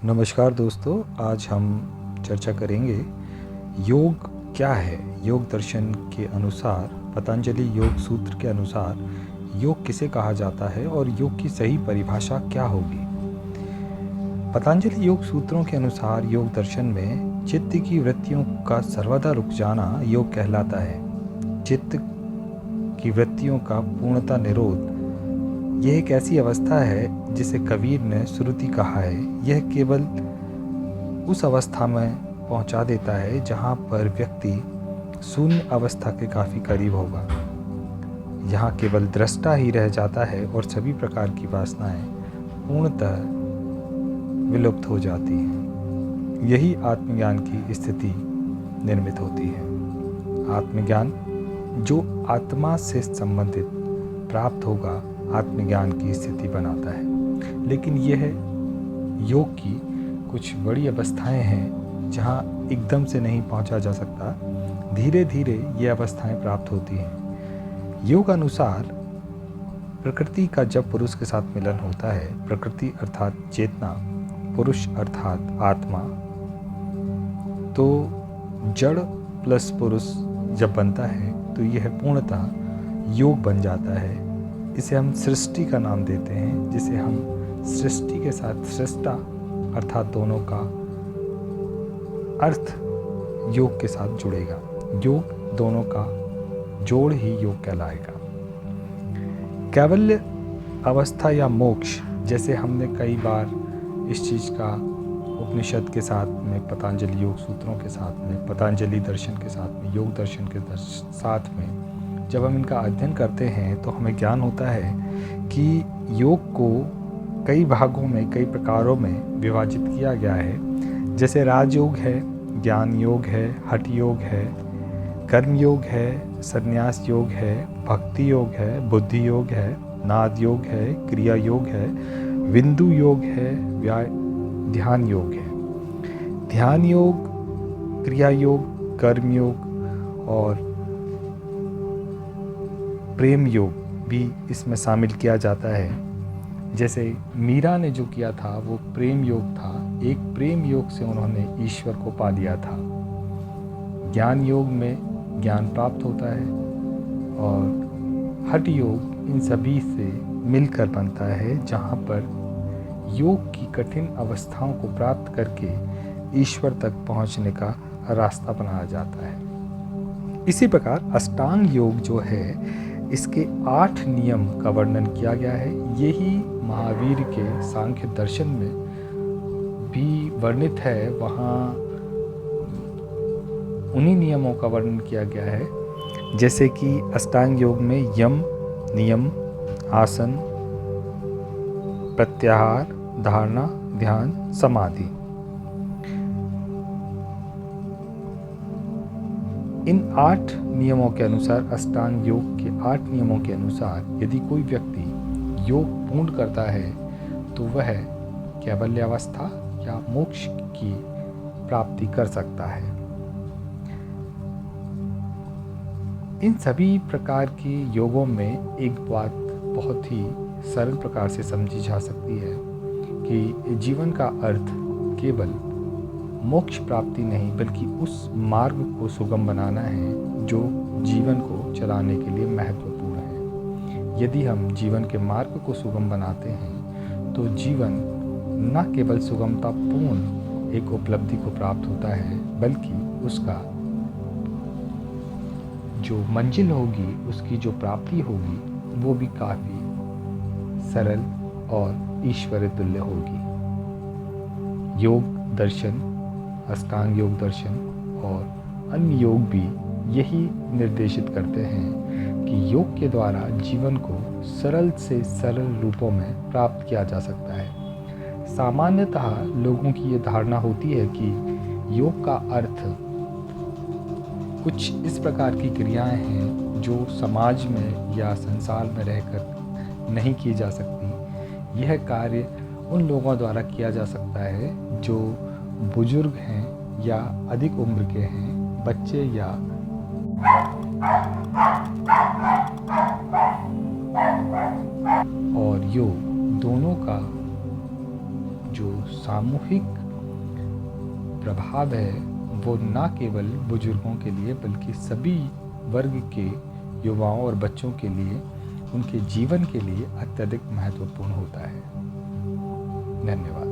नमस्कार दोस्तों, आज हम चर्चा करेंगे योग क्या है। योग दर्शन के अनुसार, पतंजलि योग सूत्र के अनुसार योग किसे कहा जाता है और योग की सही परिभाषा क्या होगी। पतंजलि योग सूत्रों के अनुसार योग दर्शन में चित्त की वृत्तियों का सर्वदा रुक जाना योग कहलाता है। चित्त की वृत्तियों का पूर्णतः निरोध यह एक ऐसी अवस्था है जिसे कबीर ने श्रुति कहा है। यह केवल उस अवस्था में पहुंचा देता है जहां पर व्यक्ति शून्य अवस्था के काफ़ी करीब होगा। यहाँ केवल दृष्टा ही रह जाता है और सभी प्रकार की वासनाएं पूर्णतः विलुप्त हो जाती हैं। यही आत्मज्ञान की स्थिति निर्मित होती है। आत्मज्ञान जो आत्मा से संबंधित प्राप्त होगा आत्मज्ञान की स्थिति बनाता है। लेकिन यह योग की कुछ बड़ी अवस्थाएं हैं जहां एकदम से नहीं पहुंचा जा सकता, धीरे धीरे ये अवस्थाएं प्राप्त होती हैं। योग अनुसार प्रकृति का जब पुरुष के साथ मिलन होता है, प्रकृति अर्थात चेतना, पुरुष अर्थात आत्मा, तो जड़ प्लस पुरुष जब बनता है तो यह पूर्णतः योग बन जाता है। इसे हम सृष्टि का नाम देते हैं, जिसे हम सृष्टि के साथ सृष्टा अर्थात दोनों का अर्थ योग के साथ जुड़ेगा। योग दोनों का जोड़ ही योग कहलाएगा। कैवल्य अवस्था या मोक्ष, जैसे हमने कई बार इस चीज़ का उपनिषद के साथ में, पतंजलि योग सूत्रों के साथ में, पतंजलि दर्शन के साथ में, योग दर्शन के साथ में जब हम इनका अध्ययन करते हैं तो हमें ज्ञान होता है कि योग को कई भागों में, कई प्रकारों में विभाजित किया गया है। जैसे राजयोग है, ज्ञान योग है, हठ योग है, कर्म योग है, संन्यास योग है, भक्ति योग है, बुद्धि योग है, नाद योग है, क्रिया योग है, बिंदु योग है, ध्यान योग है। ध्यान योग, क्रिया योग, कर्म योग और प्रेम योग भी इसमें शामिल किया जाता है। जैसे मीरा ने जो किया था वो प्रेम योग था। एक प्रेम योग से उन्होंने ईश्वर को पा लिया था। ज्ञान योग में ज्ञान प्राप्त होता है और हठ योग इन सभी से मिलकर बनता है, जहाँ पर योग की कठिन अवस्थाओं को प्राप्त करके ईश्वर तक पहुँचने का रास्ता बनाया जाता है। इसी प्रकार अष्टांग योग जो है, इसके 8 नियम का वर्णन किया गया है। यही महावीर के सांख्य दर्शन में भी वर्णित है। वहाँ उन्हीं नियमों का वर्णन किया गया है, जैसे कि अष्टांग योग में यम, नियम, आसन, प्रत्याहार, धारणा, ध्यान, समाधि। इन 8 नियमों के अनुसार, अष्टांग योग के 8 नियमों के अनुसार यदि कोई व्यक्ति योग पूर्ण करता है तो वह कैवल्य अवस्था या मोक्ष की प्राप्ति कर सकता है। इन सभी प्रकार के योगों में एक बात बहुत ही सरल प्रकार से समझी जा सकती है कि जीवन का अर्थ केवल मोक्ष प्राप्ति नहीं, बल्कि उस मार्ग को सुगम बनाना है जो जीवन को चलाने के लिए महत्वपूर्ण है। यदि हम जीवन के मार्ग को सुगम बनाते हैं तो जीवन न केवल सुगमतापूर्ण एक उपलब्धि को प्राप्त होता है, बल्कि उसका जो मंजिल होगी, उसकी जो प्राप्ति होगी, वो भी काफ़ी सरल और ईश्वर तुल्य होगी। योग दर्शन, अष्टांग योग दर्शन और अन्य योग भी यही निर्देशित करते हैं कि योग के द्वारा जीवन को सरल से सरल रूपों में प्राप्त किया जा सकता है। सामान्यतः लोगों की ये धारणा होती है कि योग का अर्थ कुछ इस प्रकार की क्रियाएं हैं जो समाज में या संसार में रहकर नहीं की जा सकती। यह कार्य उन लोगों द्वारा किया जा सकता है जो बुजुर्ग हैं या अधिक उम्र के हैं, बच्चे या और योग दोनों का जो सामूहिक प्रभाव है वो न केवल बुजुर्गों के लिए बल्कि सभी वर्ग के युवाओं और बच्चों के लिए, उनके जीवन के लिए अत्यधिक महत्वपूर्ण होता है। धन्यवाद।